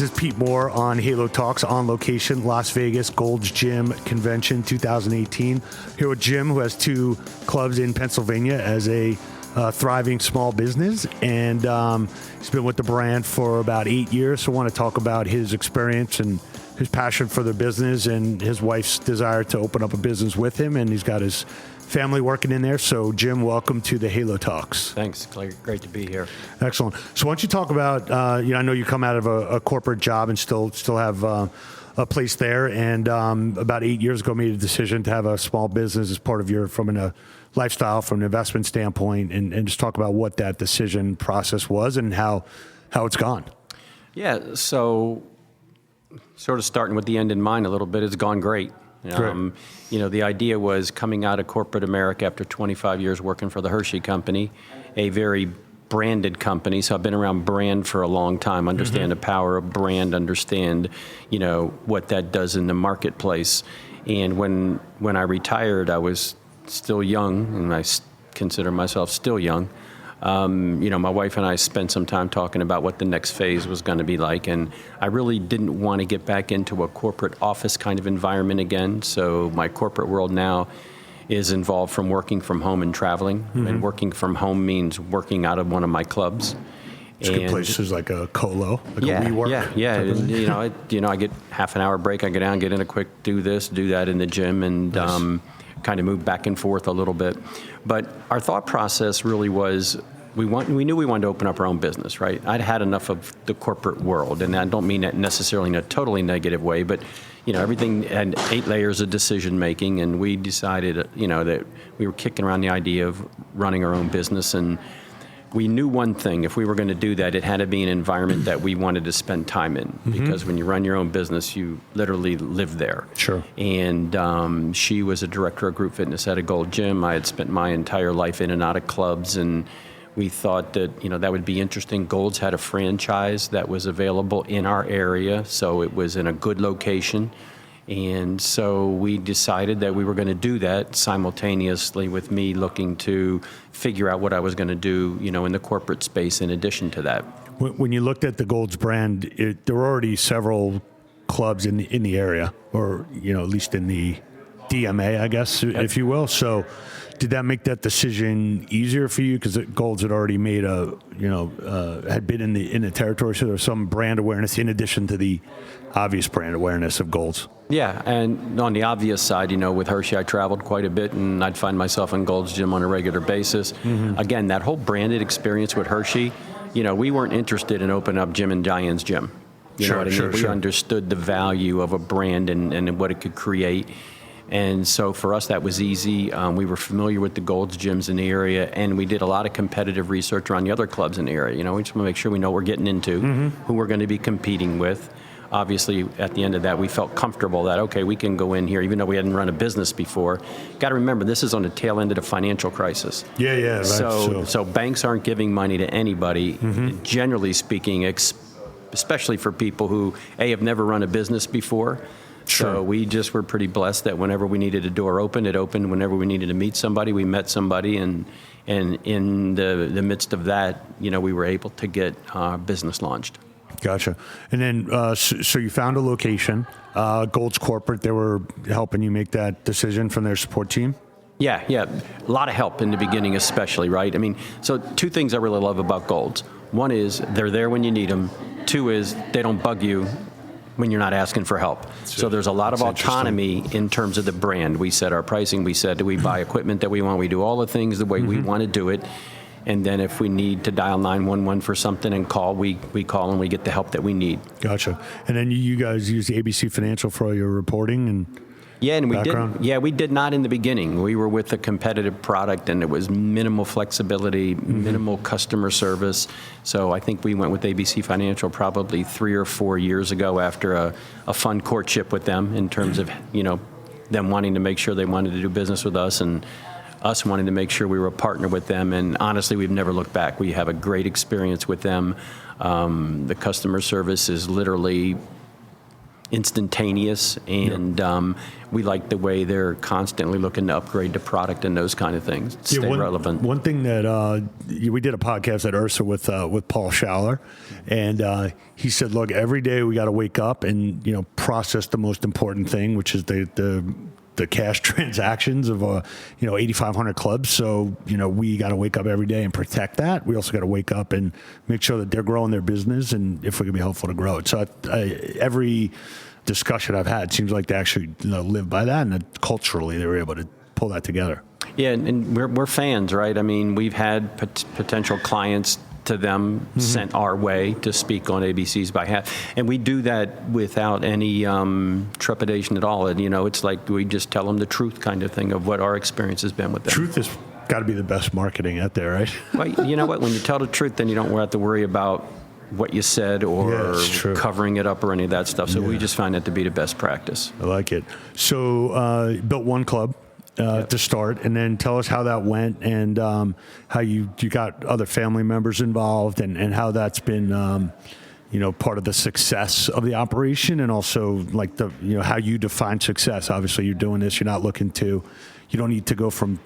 is Pete Moore on Halo Talks, on location, Las Vegas Gold's Gym Convention 2018. Here with Jim, who has 2 clubs in Pennsylvania as a thriving small business, and he's been with the brand for about 8 years. So I want to talk about his experience and his passion for the business, and his wife's desire to open up a business with him, and he's got his family working in there. So Jim, welcome to the Halo Talks. Thanks, great to be here. Excellent. So why don't you talk about, I know you come out of a corporate job and still have a place there, and about 8 years ago made a decision to have a small business as part of from a lifestyle, from an investment standpoint, and just talk about what that decision process was and how it's gone. Yeah, so sort of starting with the end in mind a little bit, it's gone great. The idea was coming out of corporate America after 25 years working for the Hershey Company, a very branded company. So I've been around brand for a long time, understand the power of brand, understand, what that does in the marketplace. And when I retired, I was still young, and I consider myself still young. My wife and I spent some time talking about what the next phase was going to be like, and I really didn't want to get back into a corporate office kind of environment again. So my corporate world now is involved from working from home and traveling, and working from home means working out of one of my clubs. It's good places like a Colo, like a WeWork. Yeah. And, I get half an hour break. I go down, get in a quick, do this, do that in the gym, and nice. Kind of move back and forth a little bit. But our thought process really was we knew we wanted to open up our own business, right? I'd had enough of the corporate world, and I don't mean that necessarily in a totally negative way, but everything had 8 layers of decision making, and we decided that we were kicking around the idea of running our own business, and we knew one thing: if we were going to do that, it had to be an environment that we wanted to spend time in, because when you run your own business, you literally live there. Sure. And she was a director of group fitness at a Gold Gym. I had spent my entire life in and out of clubs, and we thought that that would be interesting. Gold's had a franchise that was available in our area, so it was in a good location. And so we decided that we were going to do that simultaneously with me looking to figure out what I was going to do, in the corporate space in addition to that. When you looked at the Gold's brand, there were already several clubs in the area, or at least in the DMA, I guess, if you will. So did that make that decision easier for you? Because Gold's had already made had been in the territory, so there was some brand awareness in addition to the obvious brand awareness of Gold's. Yeah, and on the obvious side, with Hershey, I traveled quite a bit, and I'd find myself in Gold's Gym on a regular basis. Again, that whole branded experience with Hershey, we weren't interested in opening up Jim and Diane's gym. You know what I mean? We understood the value of a brand and what it could create. And so for us, that was easy. We were familiar with the Gold's gyms in the area, and we did a lot of competitive research around the other clubs in the area. We just want to make sure we know what we're getting into, who we're going to be competing with. Obviously, at the end of that, we felt comfortable that, okay, we can go in here, even though we hadn't run a business before. Got to remember, this is on the tail end of the financial crisis. Yeah. Right. So banks aren't giving money to anybody, generally speaking, especially for people who, have never run a business before. Sure. So we just were pretty blessed that whenever we needed a door open, it opened. Whenever we needed to meet somebody, we met somebody. And in the midst of that, we were able to get business launched. Gotcha. And then, so you found a location, Gold's Corporate. They were helping you make that decision from their support team? Yeah. A lot of help in the beginning, especially, right? I mean, so 2 things I really love about Gold's. One is they're there when you need them. 2 is they don't bug you when you're not asking for help. So there's a lot of autonomy in terms of the brand. We set our pricing. We said, do we buy equipment that we want? We do all the things the way we want to do it. And then if we need to dial 911 for something and call, we call and we get the help that we need. Gotcha. And then you guys use ABC Financial for all your reporting and background? We did not in the beginning. We were with a competitive product, and it was minimal flexibility, minimal customer service. So I think we went with ABC Financial probably 3 or 4 years ago after a fun courtship with them in terms of, them wanting to make sure they wanted to do business with us, and us wanting to make sure we were a partner with them. And honestly, we've never looked back. We have a great experience with them. The customer service is literally instantaneous, and we like the way they're constantly looking to upgrade the product and those kind of things, stay relevant. One thing that we did a podcast at Ursa with Paul Schaller, and he said, look, every day we got to wake up and process the most important thing, which is the cash transactions of 8,500 clubs. So we got to wake up every day and protect that. We also got to wake up and make sure that they're growing their business, and if we can be helpful to grow it. So every discussion I've had seems like they actually live by that, and that culturally they were able to pull that together. Yeah, and we're fans, right? I mean, we've had potential clients to them sent our way to speak on ABC's behalf, and we do that without any trepidation at all. And it's like we just tell them the truth, kind of thing, of what our experience has been with them. Truth has got to be the best marketing out there, right? Well, you know what? When you tell the truth, then you don't have to worry about what you said or covering it up or any of that stuff. So we just find that to be the best practice. I like it. So built one club to start, and then tell us how that went, and how you got other family members involved, and how that's been part of the success of the operation, and also like how you define success. Obviously you're doing this, you don't need to go from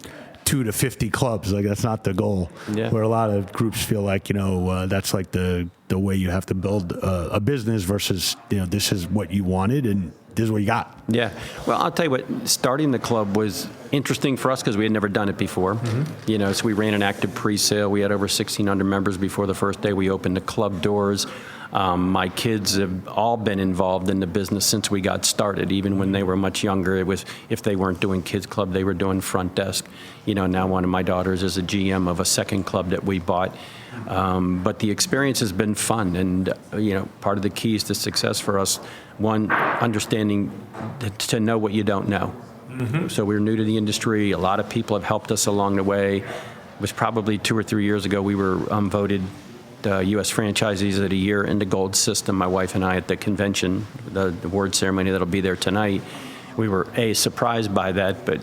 2 to 50 clubs. Like, that's not the goal. Yeah. Where a lot of groups feel like that's like the way you have to build a business versus this is what you wanted and this is what you got. Yeah. Well, I'll tell you what, starting the club was interesting for us because we had never done it before. So we ran an active pre-sale. We had over 1,600 members before the first day we opened the club doors. My kids have all been involved in the business since we got started. Even when they were much younger, it was, if they weren't doing kids club, they were doing front desk. Now one of my daughters is a GM of a second club that we bought. But the experience has been fun, and part of the keys to success for us, one, understanding to know what you don't know. So we're new to the industry. A lot of people have helped us along the way. It was probably 2 or 3 years ago we were voted U.S. Franchisees of the Year in the Gold System, my wife and I, at the convention, the award ceremony that'll be there tonight. We were, A, surprised by that, but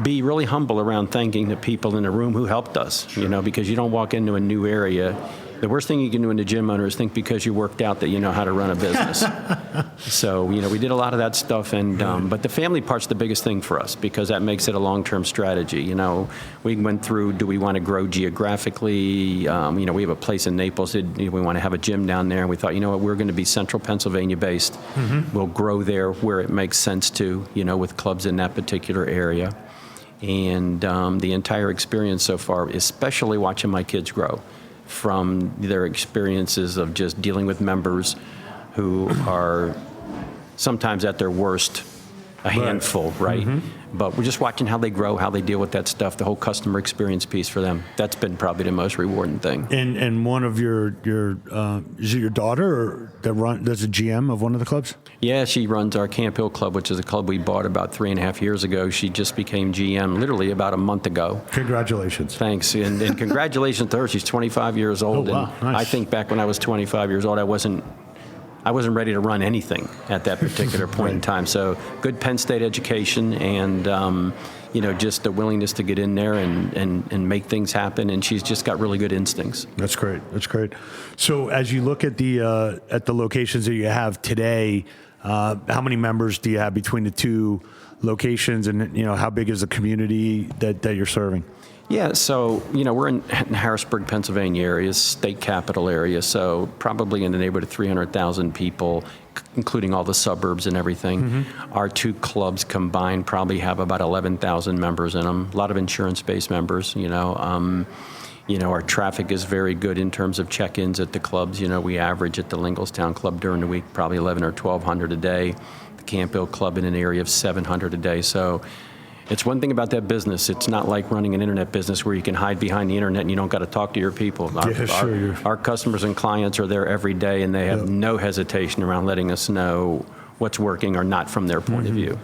B, really humble around thanking the people in the room who helped us, because you don't walk into a new area. The worst thing you can do in a gym owner is think because you worked out that you know how to run a business. So, we did a lot of that stuff, and but the family part's the biggest thing for us because that makes it a long-term strategy. We went through, do we want to grow geographically? We have a place in Naples. We want to have a gym down there, and we thought, we're going to be central Pennsylvania based. We'll grow there where it makes sense to, with clubs in that particular area. And the entire experience so far, especially watching my kids grow, from their experiences of just dealing with members who are sometimes at their worst, a handful, right? But we're just watching how they grow, how they deal with that stuff, the whole customer experience piece for them. That's been probably the most rewarding thing. And one of your is it your daughter that's a GM of one of the clubs? Yeah, she runs our Camp Hill Club, which is a club we bought about 3.5 years ago. She just became GM literally about a month ago. Congratulations. Thanks, and congratulations to her. She's 25 years old. Oh, wow. And Nice. I think back when I was 25 years old, I wasn't ready to run anything at that particular point in time. So good Penn State education, and just the willingness to get in there and make things happen. And she's just got really good instincts. That's great. That's great. So as you look at the locations that you have today, how many members do you have between the two locations, and how big is the community that you're serving? Yeah, so, we're in Harrisburg, Pennsylvania area, state capital area, so probably in the neighborhood of 300,000 people, including all the suburbs and everything. Our two clubs combined probably have about 11,000 members in them, a lot of insurance-based members, our traffic is very good in terms of check-ins at the clubs. We average at the Linglestown Club during the week probably 11 or 1,200 a day, the Camp Hill Club in an area of 700 a day, so it's one thing about that business. It's not like running an internet business where you can hide behind the internet and you don't got to talk to your people. Our customers and clients are there every day, and they have no hesitation around letting us know what's working or not from their point of view.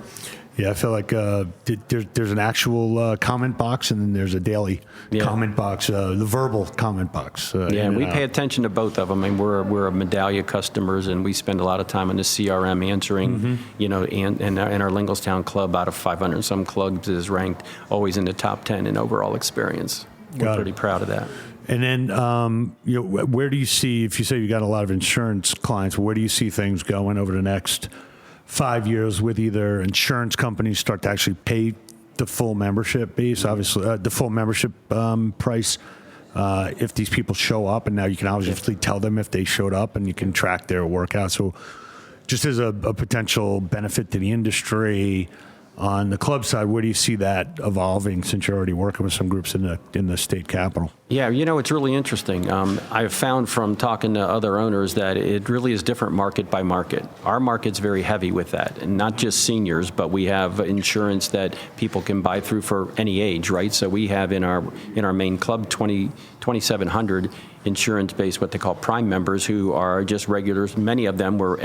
Yeah, I feel like there's an actual comment box, and then there's a daily comment box, the verbal comment box. And we pay attention to both of them. I mean, we're a Medallia customers, and we spend a lot of time on the CRM answering. And our Linglestown Club, out of 500 and some clubs, is ranked always in the top 10 in overall experience. We're pretty proud of that. And then, where do you see, if you say you got a lot of insurance clients, where do you see things going over the next 5 years with either insurance companies start to actually pay the full membership base, obviously the full membership price. If these people show up, and now you can obviously tell them if they showed up, and you can track their workout. So just as a potential benefit to the industry. On the club side, where do you see that evolving since you're already working with some groups in the state capital? Yeah, it's really interesting. I've found from talking to other owners that it really is different market by market. Our market's very heavy with that, and not just seniors, but we have insurance that people can buy through for any age, right? So we have in our main club 2,700 insurance-based, what they call prime members, who are just regulars. Many of them were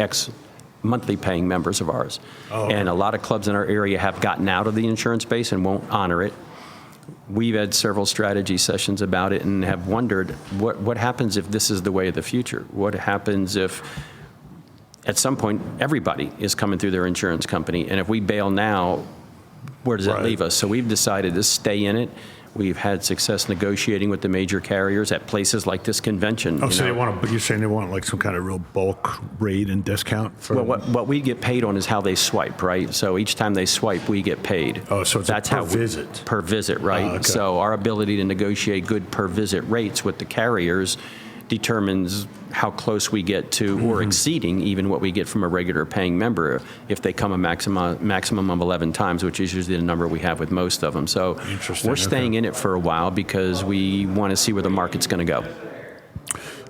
monthly paying members of ours. Oh, okay. And a lot of clubs in our area have gotten out of the insurance base and won't honor it. We've had several strategy sessions about it and have wondered what happens if this is the way of the future? What happens if at some point everybody is coming through their insurance company, and if we bail now, where does that leave us? So we've decided to stay in it. We've had success negotiating with the major carriers at places like this convention. Oh, so you're saying they want like some kind of real bulk rate and discount? Well, what we get paid on is how they swipe, right? So each time they swipe, we get paid. Oh, so it's per visit? Per visit, right. Okay. So our ability to negotiate good per visit rates with the carriers determines how close we get to or exceeding even what we get from a regular paying member if they come a maximum of 11 times, which is usually the number we have with most of them. So we're staying in it for a while because we want to see where the market's going to go.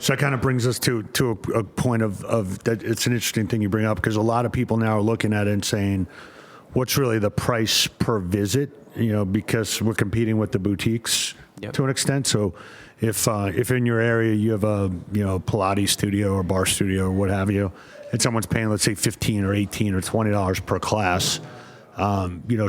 So that kind of brings us to a point of that. It's an interesting thing you bring up, because a lot of people now are looking at it and saying, what's really the price per visit? Because we're competing with the boutiques to an extent. So if in your area you have a Pilates studio or bar studio or what have you, and someone's paying, let's say, $15 or $18 or $20 per class,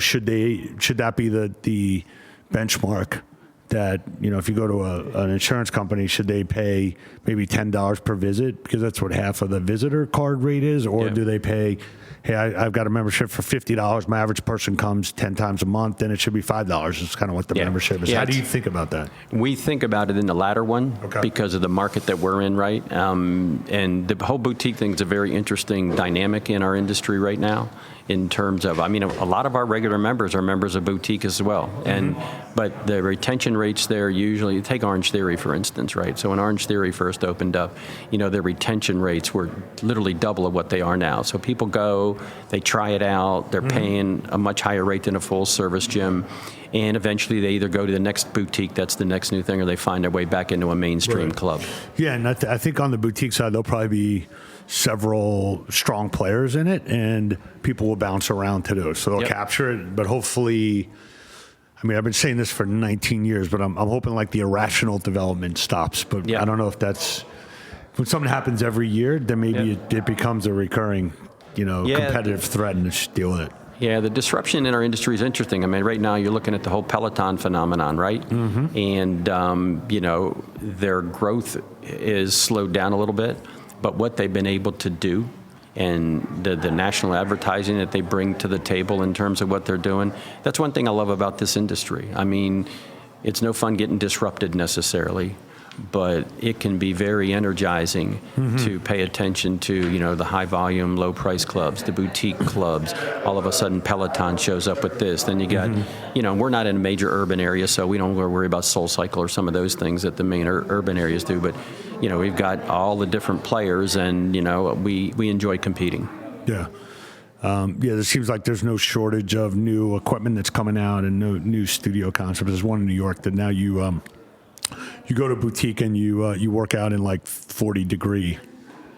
should that be the benchmark? That if you go to an insurance company, should they pay maybe $10 per visit because that's what half of the visitor card rate is, or do they pay, hey, I've got a membership for $50. My average person comes 10 times a month, then it should be $5. It's kind of what the membership is. How do you think about that? We think about it in the latter one because of the market that we're in, right? And the whole boutique thing is a very interesting dynamic in our industry right now. In terms of, a lot of our regular members are members of boutique as well. But the retention rates there usually, take Orange Theory, for instance, right? So when Orange Theory first opened up, their retention rates were literally double of what they are now. So people go, they try it out, they're paying a much higher rate than a full service gym. And eventually they either go to the next boutique, that's the next new thing, or they find their way back into a mainstream club. Yeah, and I think on the boutique side, there'll probably be several strong players in it, and people will bounce around to those. So they'll capture it, but hopefully, I've been saying this for 19 years, but I'm hoping like the irrational development stops. But I don't know if that's, when something happens every year, then maybe it becomes a recurring, competitive threat, and just deal with it. Yeah, the disruption in our industry is interesting. Right now you're looking at the whole Peloton phenomenon, right? And, their growth is slowed down a little bit. But what they've been able to do and the national advertising that they bring to the table in terms of what they're doing, that's one thing I love about this industry. It's no fun getting disrupted necessarily, but it can be very energizing to pay attention to, the high volume, low price clubs, the boutique clubs. All of a sudden Peloton shows up with this. Then you got, we're not in a major urban area, so we don't worry about Soul Cycle or some of those things that the main urban areas do. But, we've got all the different players, and, we enjoy competing. Yeah. There seems like there's no shortage of new equipment that's coming out and no new studio concepts. There's one in New York that now you go to boutique and you work out in like 40 degree,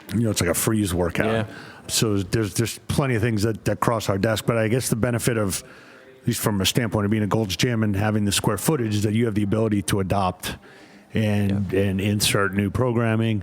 it's like a freeze workout. Yeah. So there's plenty of things that cross our desk, but I guess the benefit of, at least from a standpoint of being a Gold's Gym and having the square footage, is that you have the ability to adopt and insert new programming.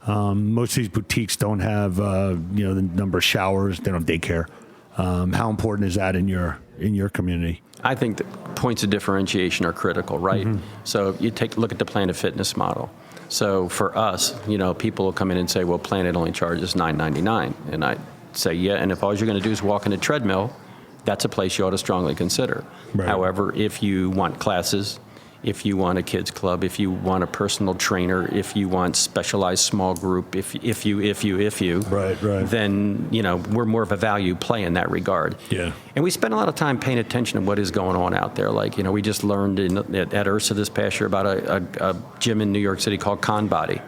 Most of these boutiques don't have the number of showers. They don't have daycare. How important is that in your community? I think that points of differentiation are critical, right? So you look at the Planet Fitness model. So for us, people will come in and say, well, Planet only charges $9.99. And I say, yeah, and if all you're going to do is walk in a treadmill, that's a place you ought to strongly consider. Right. However, if you want classes, if you want a kids club, if you want a personal trainer, if you want specialized small group, if you, right, then, we're more of a value play in that regard. Yeah. And we spend a lot of time paying attention to what is going on out there. Like, we just learned at Ursa this past year about a gym in New York City called Conbody.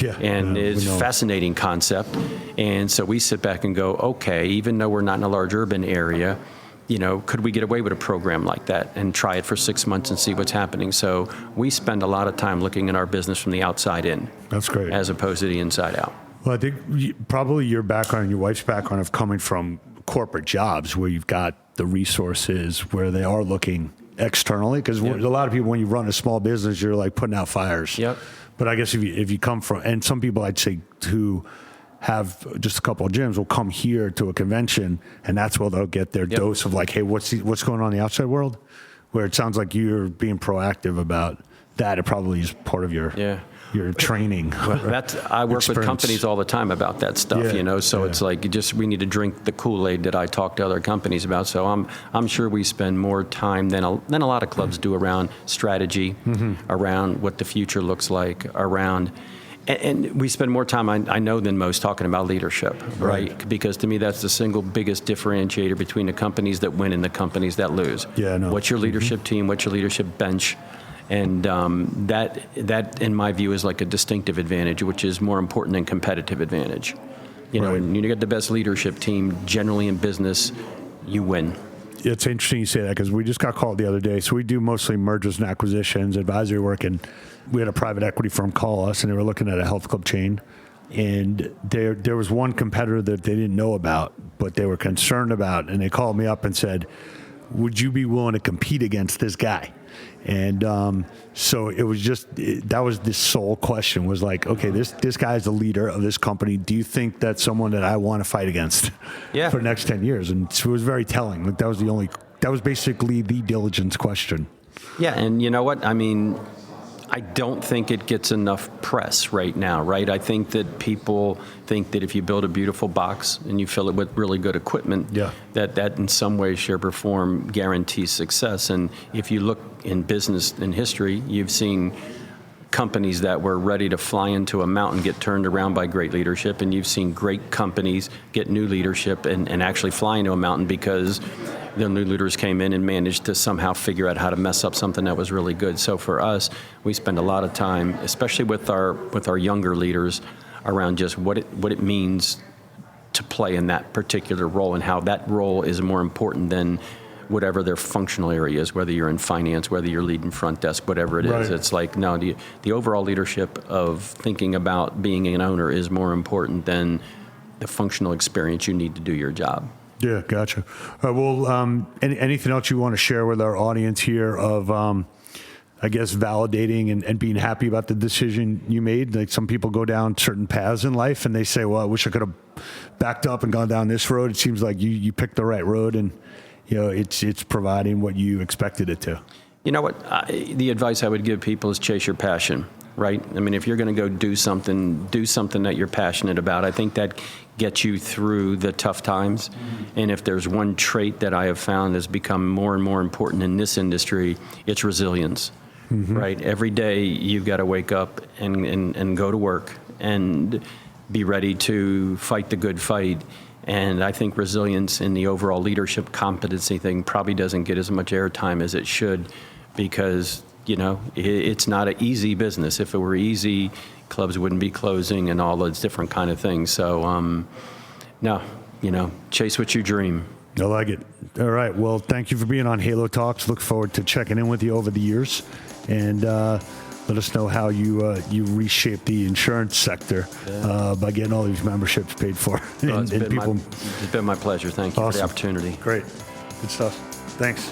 Yeah. And it's a fascinating concept. And so we sit back and go, okay, even though we're not in a large urban area, could we get away with a program like that and try it for 6 months and see what's happening? So we spend a lot of time looking at our business from the outside in. That's great. As opposed to the inside out. Well, I think probably your background and your wife's background of coming from corporate jobs where you've got the resources where they are looking externally, because a lot of people, when you run a small business, you're like putting out fires. Yep. But I guess if you come from, and some people I'd say who have just a couple of gyms will come here to a convention, and that's where they'll get their dose of like, hey, what's going on in the outside world? Where it sounds like you're being proactive about that. It probably is part of your training. I work with companies all the time about that stuff, So it's like we need to drink the Kool-Aid that I talk to other companies about. So I'm sure we spend more time than a lot of clubs do around strategy, around what the future looks like, around. And we spend more time, I know, than most talking about leadership, right? Because to me, that's the single biggest differentiator between the companies that win and the companies that lose. Yeah, I know. What's your leadership team? What's your leadership bench? And that, in my view, is like a distinctive advantage, which is more important than competitive advantage. When you get the best leadership team, generally in business, you win. It's interesting you say that, because we just got called the other day. So we do mostly mergers and acquisitions, advisory work, and we had a private equity firm call us, and they were looking at a health club chain. And there was one competitor that they didn't know about, but they were concerned about, and they called me up and said, would you be willing to compete against this guy? And so it was that was the sole question, was like, okay, this guy is the leader of this company. Do you think that's someone that I want to fight against for the next 10 years? And so it was very telling. Like that was basically the diligence question. Yeah, and you know what? I mean, I don't think it gets enough press right now, right? I think that people think that if you build a beautiful box and you fill it with really good equipment, that in some way, shape, or form guarantees success. And if you look in business in history, you've seen companies that were ready to fly into a mountain get turned around by great leadership, and you've seen great companies get new leadership and actually fly into a mountain because the new leaders came in and managed to somehow figure out how to mess up something that was really good. So for us, we spend a lot of time, especially with our younger leaders, around just what it means to play in that particular role, and how that role is more important than whatever their functional area is, whether you're in finance, whether you're leading front desk, whatever it is. It's like, no, the overall leadership of thinking about being an owner is more important than the functional experience you need to do your job. Yeah, gotcha. Well, anything else you want to share with our audience here of, I guess, validating and being happy about the decision you made? Like, some people go down certain paths in life and they say, well, I wish I could have backed up and gone down this road. It seems like you picked the right road, and it's providing what you expected it to. You know what? The advice I would give people is chase your passion, right? I mean, if you're going to go do something that you're passionate about. I think that gets you through the tough times. And if there's one trait that I have found has become more and more important in this industry, it's resilience, right? Every day you've got to wake up and go to work and be ready to fight the good fight. And I think resilience in the overall leadership competency thing probably doesn't get as much airtime as it should, because, it's not an easy business. If it were easy, clubs wouldn't be closing and all those different kind of things. So, no, chase what you dream. I like it. All right. Well, thank you for being on Halo Talks. Look forward to checking in with you over the years. And let us know how you reshape the insurance sector by getting all these memberships paid for. It's been my pleasure. Thank you for the opportunity. Great. Good stuff. Thanks.